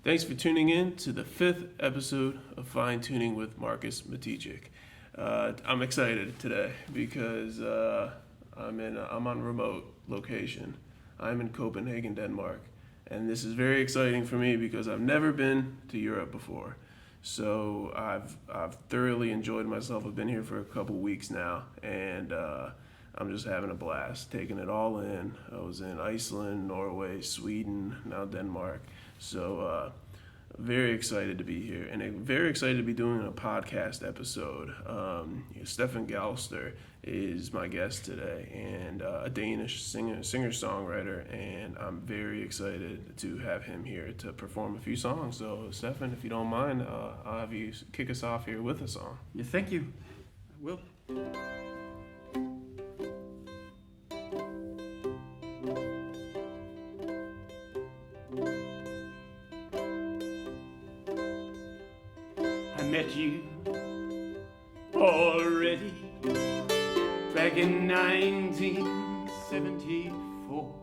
Thanks for tuning in to the 5th episode of Fine Tuning with Markus Maticic. I'm excited today because I'm on remote location. I'm in Copenhagen, Denmark, and this is very exciting for me because I've never been to Europe before. So I've thoroughly enjoyed myself. I've been here for a couple weeks now, and I'm just having a blast, taking it all in. I was in Iceland, Norway, Sweden, now Denmark. So very excited to be here, and very excited to be doing a podcast episode. Steffen Galster is my guest today, and a Danish singer-songwriter, and I'm very excited to have him here to perform a few songs. So Steffen, if you don't mind, I'll have you kick us off here with a song. Yeah, thank you. I will. I met you already back in 1974.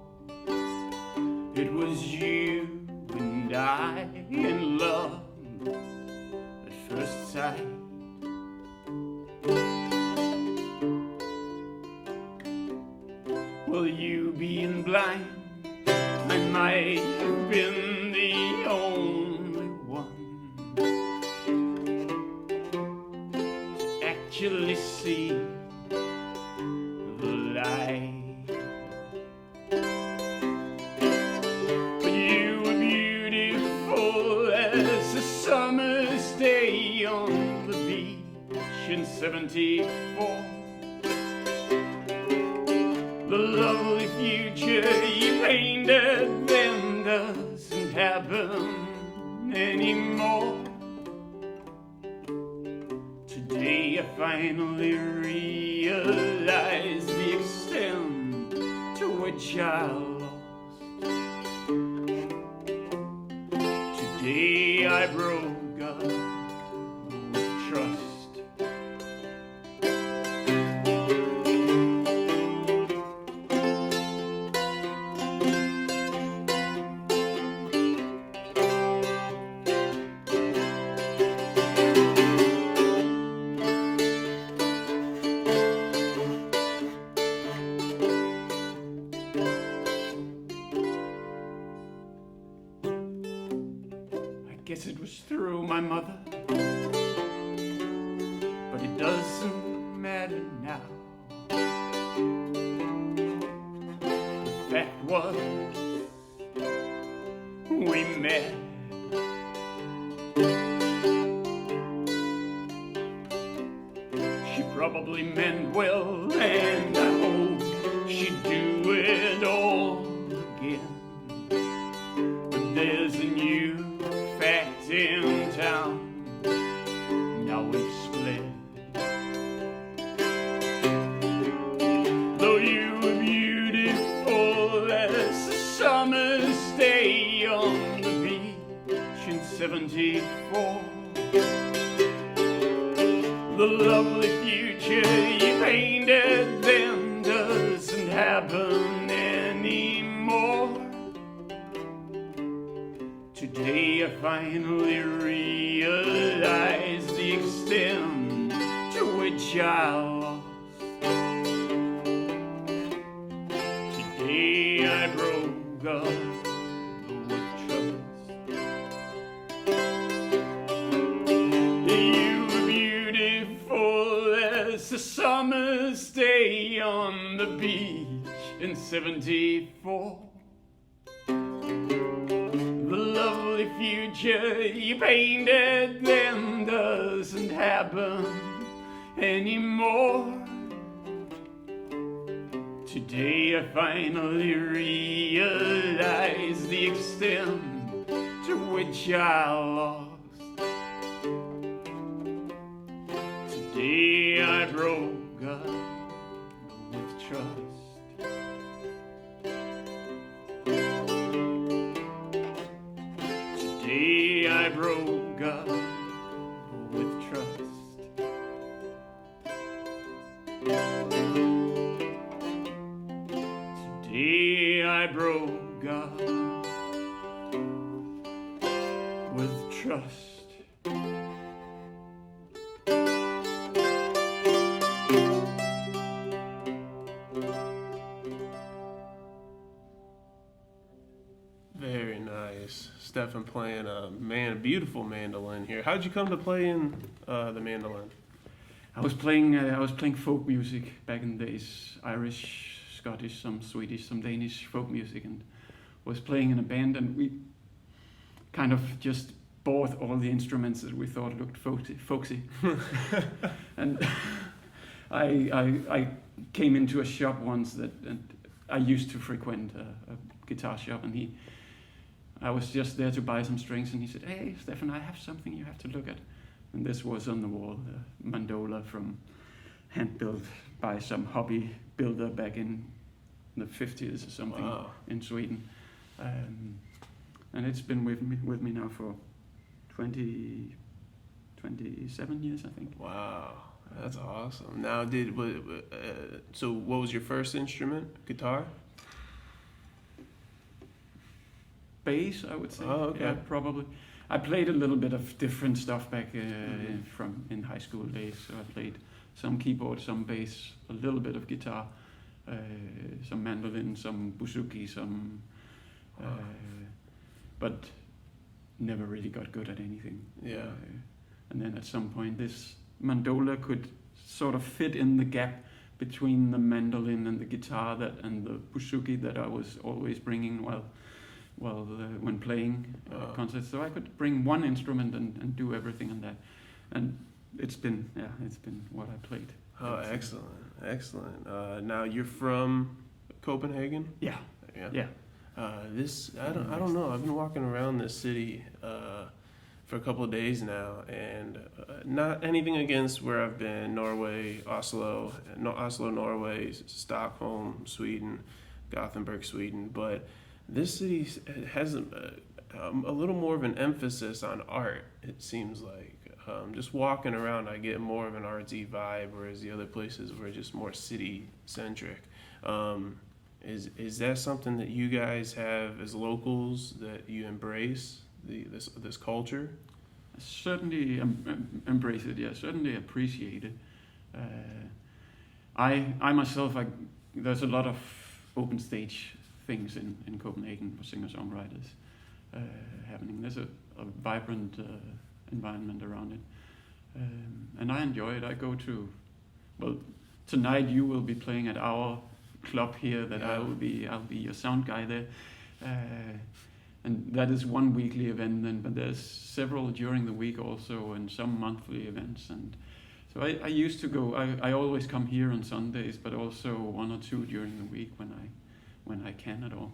It was you and I in love at first sight. Well, you being blind, I might have been the only one to actually see the light. But you were beautiful as a summer's day on the beach in 74. The lovely future you painted then doesn't happen anymore. Today I finally realize the extent to which I lost. Today I broke up with trust. Guess it was through my mother, but it doesn't matter now. The fact was, we met. She probably meant well, and I hope she'd do it all again. But there's a new fact in town, now we've split. Though you were beautiful as a summer's day on the beach in 74, the lovely future you painted then doesn't happen anymore. Today I finally realize the extent to which I lost. Today I broke up with trust. You were beautiful as a summer's day on the beach in 74. The lovely future you painted then doesn't happen anymore. Today I finally realize the extent to which I lost. Today I broke up with trust. Today I broke up with trust. Today I broke up trust. Very nice. Steffen playing a beautiful mandolin here. How'd you come to playing the mandolin? I was playing folk music back in the days, Irish, Scottish, some Swedish, some Danish folk music, and was playing in a band, and we kind of just bought all the instruments that we thought looked folksy. And I came into a shop once and I used to frequent a guitar shop, and I was just there to buy some strings, and he said, "Hey, Steffen, I have something you have to look at." And this was on the wall, a mandola hand built by some hobby builder back in the 50s or something. Wow. In Sweden. And it's been with me now for 27 years, I think. Wow, that's awesome. Now, so what was your first instrument? Guitar? Bass, I would say. Oh, okay. Yeah, probably. I played a little bit of different stuff back from in high school days. So I played some keyboard, some bass, a little bit of guitar, some mandolin, some bouzouki, but never really got good at anything. Yeah. And then at some point, this mandola could sort of fit in the gap between the mandolin and the guitar and the bouzouki that I was always bringing when playing concerts. So I could bring one instrument and do everything on that. And it's been what I played. Oh, excellent. Now you're from Copenhagen? Yeah. I don't know. I've been walking around this city for a couple of days now, and not anything against where I've been: Norway, Oslo, Norway, Stockholm, Sweden, Gothenburg, Sweden. But this city has a little more of an emphasis on art. It seems like just walking around, I get more of an artsy vibe, whereas the other places were just more city centric. Is that something that you guys have as locals, that you embrace this culture? I certainly embrace it. Yeah, certainly appreciate it. I myself, there's a lot of open stage things in Copenhagen for singer-songwriters happening. There's a vibrant environment around it, and I enjoy it. I go to, tonight you will be playing at our club here that Yeah. I'll be your sound guy there, and that is one weekly event. But there's several during the week also, and some monthly events. And so I used to go. I always come here on Sundays, but also one or two during the week when I can at all.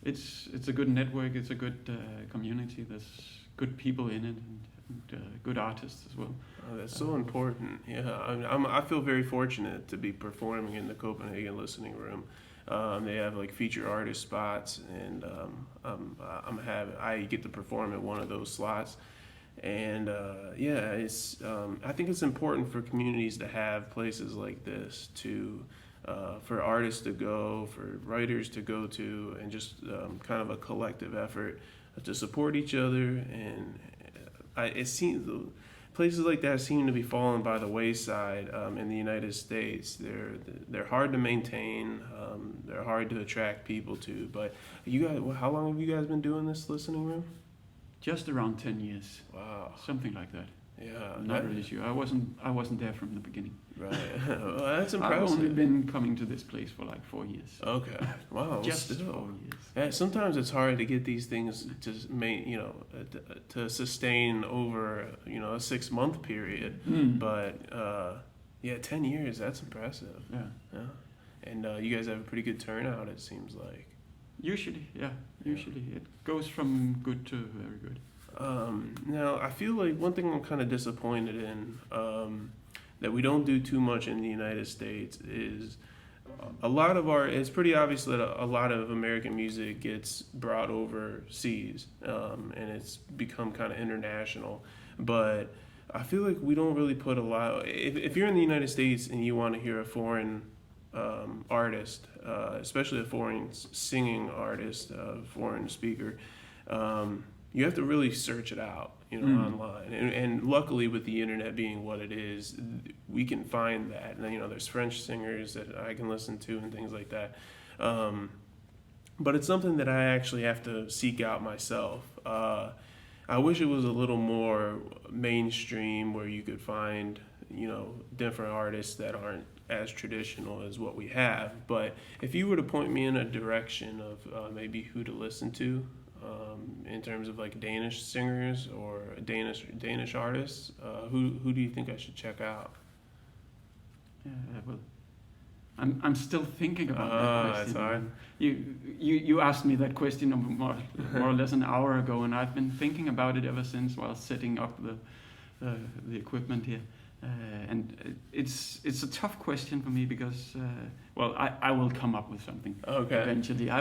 It's a good network. It's a good community. There's good people in it, and good artists as well. Oh, that's so important. Yeah, I feel very fortunate to be performing in the Copenhagen Listening Room. They have like feature artist spots, and I get to perform at one of those slots. And it's I think it's important for communities to have places like this for artists to go, for writers to go to, and just kind of a collective effort to support each other. And it seems places like that seem to be falling by the wayside in the United States. They're hard to maintain. They're hard to attract people to. But you guys, how long have you guys been doing this listening room? Just around 10 years. Wow. Something like that. Yeah. Not really sure. I wasn't there from the beginning. Right. Well, that's impressive. I've only been coming to this place for like 4 years. Okay. Wow. Just still. 4 years. Yeah, sometimes it's hard to get these things to sustain over a 6-month period. But 10 years, that's impressive. Yeah. And you guys have a pretty good turnout, it seems like. Usually, yeah. Usually it goes from good to very good. Now, I feel like one thing I'm kind of disappointed in that we don't do too much in the United States is it's pretty obvious that a lot of American music gets brought overseas, and it's become kind of international. But I feel like we don't really put a lot. If you're in the United States and you want to hear a foreign artist, especially a foreign singing artist, foreign speaker, you have to really search it out, online. And luckily, with the internet being what it is, we can find that. And there's French singers that I can listen to and things like that. But it's something that I actually have to seek out myself. I wish it was a little more mainstream, where you could find, different artists that aren't as traditional as what we have. But if you were to point me in a direction of maybe who to listen to, in terms of like Danish singers or Danish artists, who do you think I should check out? Well, I'm still thinking about that question. That's hard. You asked me that question more or less an hour ago, and I've been thinking about it ever since while setting up the equipment here. And it's a tough question for me because I will come up with something eventually.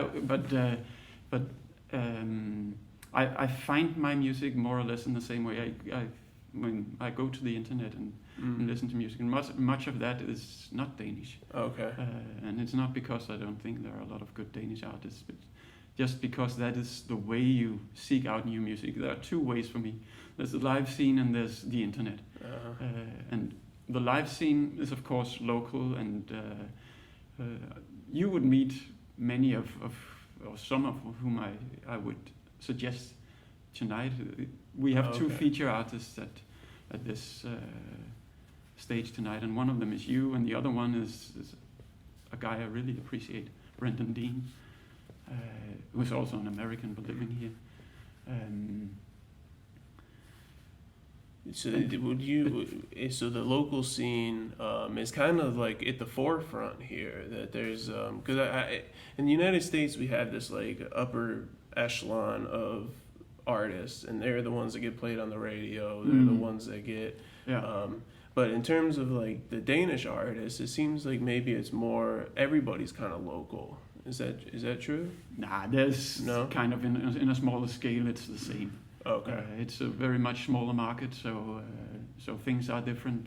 I find my music more or less in the same way. When I go to the internet and listen to music, and much of that is not Danish. Okay. And it's not because I don't think there are a lot of good Danish artists, but just because that is the way you seek out new music. There are two ways for me. There's the live scene and there's the internet. And the live scene is of course local, and you would meet many or some of whom I would suggest tonight. We have two feature artists at this stage tonight, and one of them is you, and the other one is a guy I really appreciate, Brendan Dean, who's also an American but living here. So so the local scene is kind of like at the forefront here. That there's because in the United States we have this like upper echelon of artists, and they're the ones that get played on the radio. They're the ones that get. But in terms of like the Danish artists, it seems like maybe it's more everybody's kind of local. Is that true? Nah, there's kind of in a smaller scale. It's the same. Okay. It's a very much smaller market, so things are different.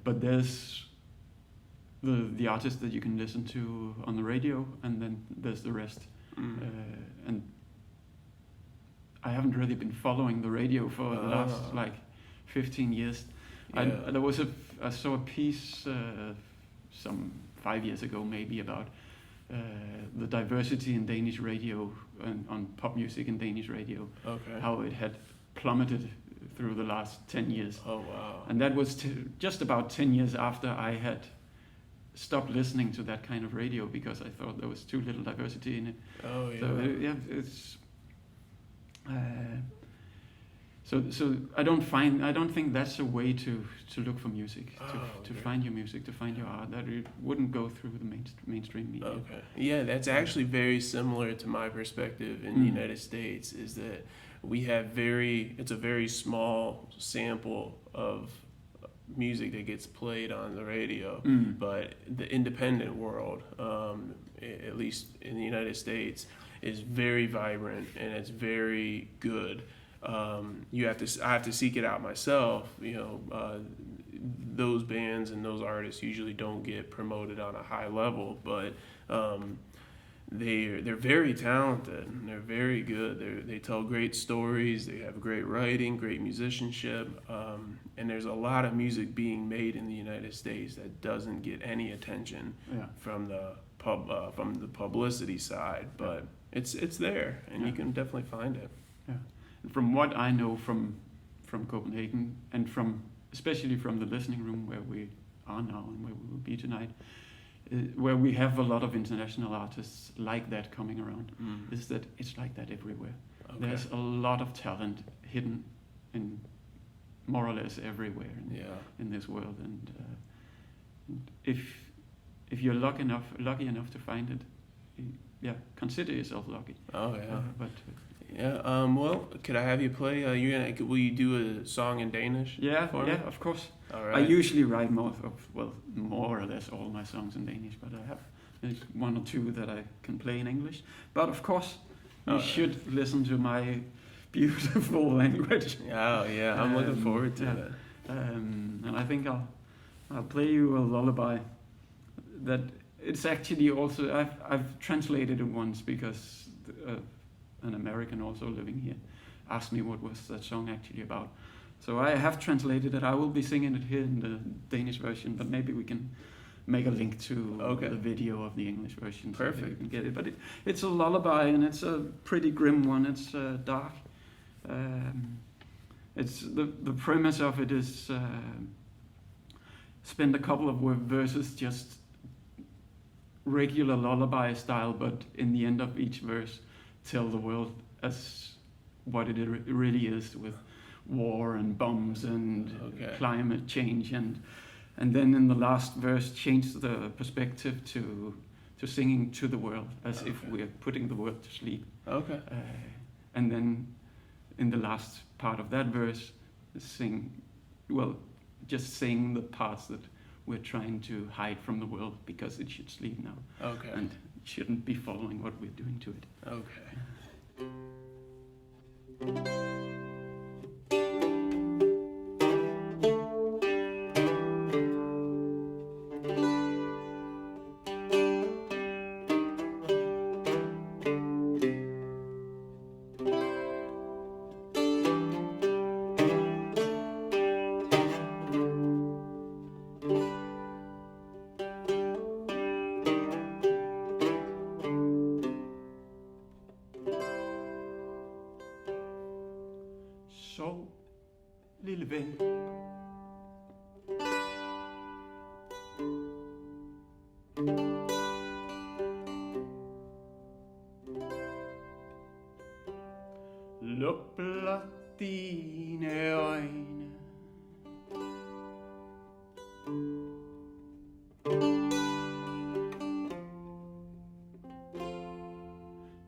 But there's the artists that you can listen to on the radio, and then there's the rest. And I haven't really been following the radio for the last 15 years. Yeah. I saw a piece some 5 years ago maybe about the diversity in Danish radio and on pop music in Danish radio. Okay. How it had plummeted through the last 10 years. Oh wow. And that was just about 10 years after I had stopped listening to that kind of radio because I thought there was too little diversity in it. Oh yeah. So it's so I don't think that's a way to look for music, to find your music, to find your art. That it wouldn't go through the mainstream media. Okay. Yeah, that's actually very similar to my perspective in the United States. Is that we have it's a very small sample of music that gets played on the radio, but the independent world, at least in the United States, is very vibrant and it's very good. I have to seek it out myself. Those bands and those artists usually don't get promoted on a high level, but they're very talented. They're very good. They tell great stories. They have great writing, great musicianship, and there's a lot of music being made in the United States that doesn't get any attention from the publicity side, but it's there, and you can definitely find it. Yeah. From what I know from Copenhagen, and especially from the listening room where we are now and where we will be tonight, where we have a lot of international artists like that coming around, is that it's like that everywhere. Okay. There's a lot of talent hidden in more or less everywhere in this world, and if you're lucky enough to find it, consider yourself lucky. Oh yeah. But well, could I have you play? Will you do a song in Danish? For me? Of course. All right. I usually write more or less all my songs in Danish, but I have one or two that I can play in English. But of course, you should listen to my beautiful language. Oh yeah, I'm looking forward to it. And I think I'll play you a lullaby. That it's actually also I've translated it once because an American also living here, asked me what was that song actually about. So I have translated it. I will be singing it here in the Danish version, but maybe we can make a link to the video of the English version. Perfect. So you can get it. But it's a lullaby, and it's a pretty grim one. It's dark. It's the premise of it is spend a couple of verses just regular lullaby style, but in the end of each verse, tell the world as what it really is, with war and bombs and climate change, and then in the last verse change the perspective to singing to the world as if we're putting the world to sleep. Okay. And then in the last part of that verse, just sing the parts that we're trying to hide from the world because it should sleep now. Okay. And shouldn't be following what we're doing to it. Okay. Sov, lille ven. Luk blot dine øjne.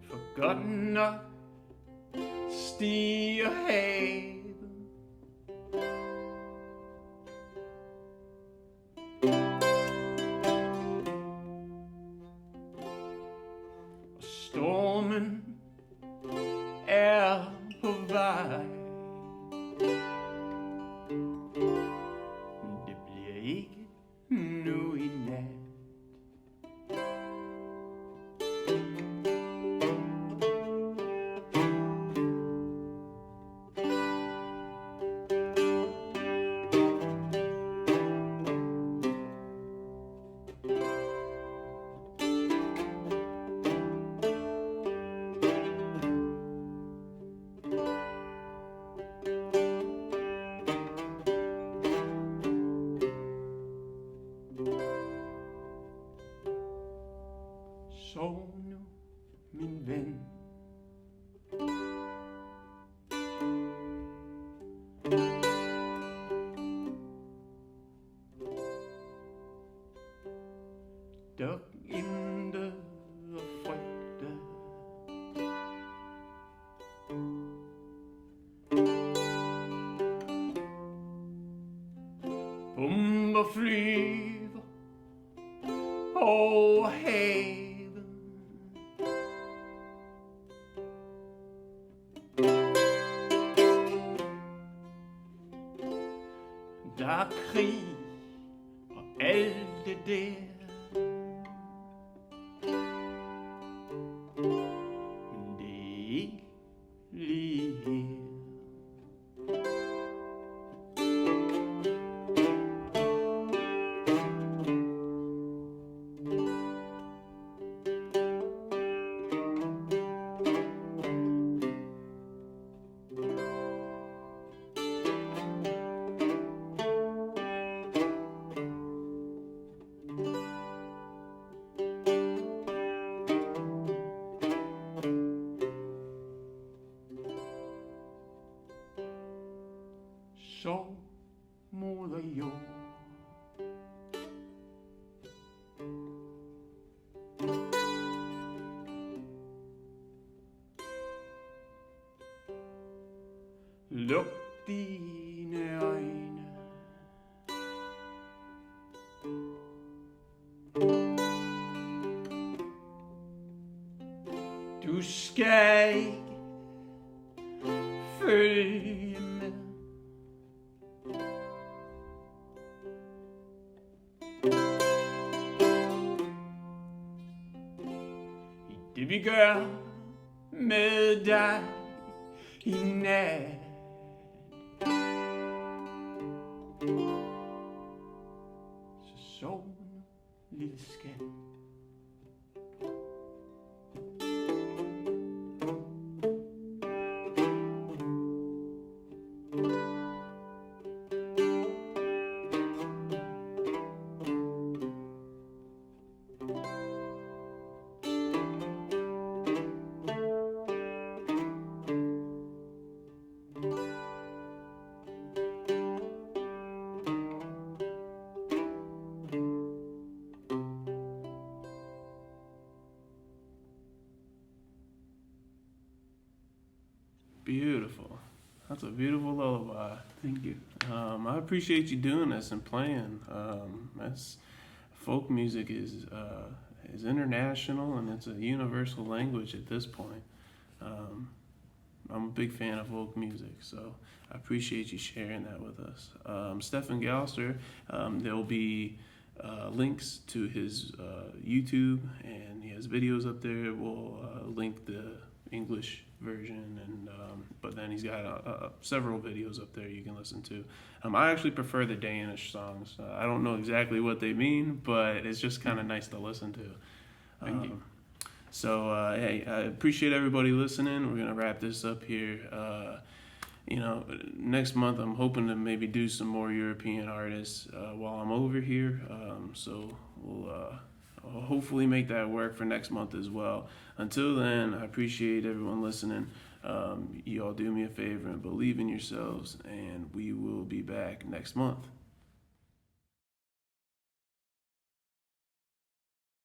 For godt nok stiger havet. Og stormen er på vej. Men det bliver ikke nu i nat. Sov nu, min ven. Dog intet at frygte. Bomber flyver over havet. Der er krig og alt det der. Men det er ikke lige her. Sov, moder jord. Luk dine øjne. Du skal ikke følge med. I det vi gør med dig i nat. Så sov nu, lille skat. Beautiful. That's a beautiful lullaby. Thank you. I appreciate you doing this and playing. That's folk music is international and it's a universal language at this point. I'm a big fan of folk music, so I appreciate you sharing that with us. Steffen Galster, there'll be links to his YouTube, and he has videos up there. We'll link the English version, and but then he's got several videos up there you can listen to. I actually prefer the Danish songs. I don't know exactly what they mean, but it's just kind of nice to listen to. Thank you. So, hey, I appreciate everybody listening. We're going to wrap this up here. Next month I'm hoping to maybe do some more European artists while I'm over here. So we'll hopefully make that work for next month as well. Until then, I appreciate everyone listening. You all do me a favor and believe in yourselves, and we will be back next month.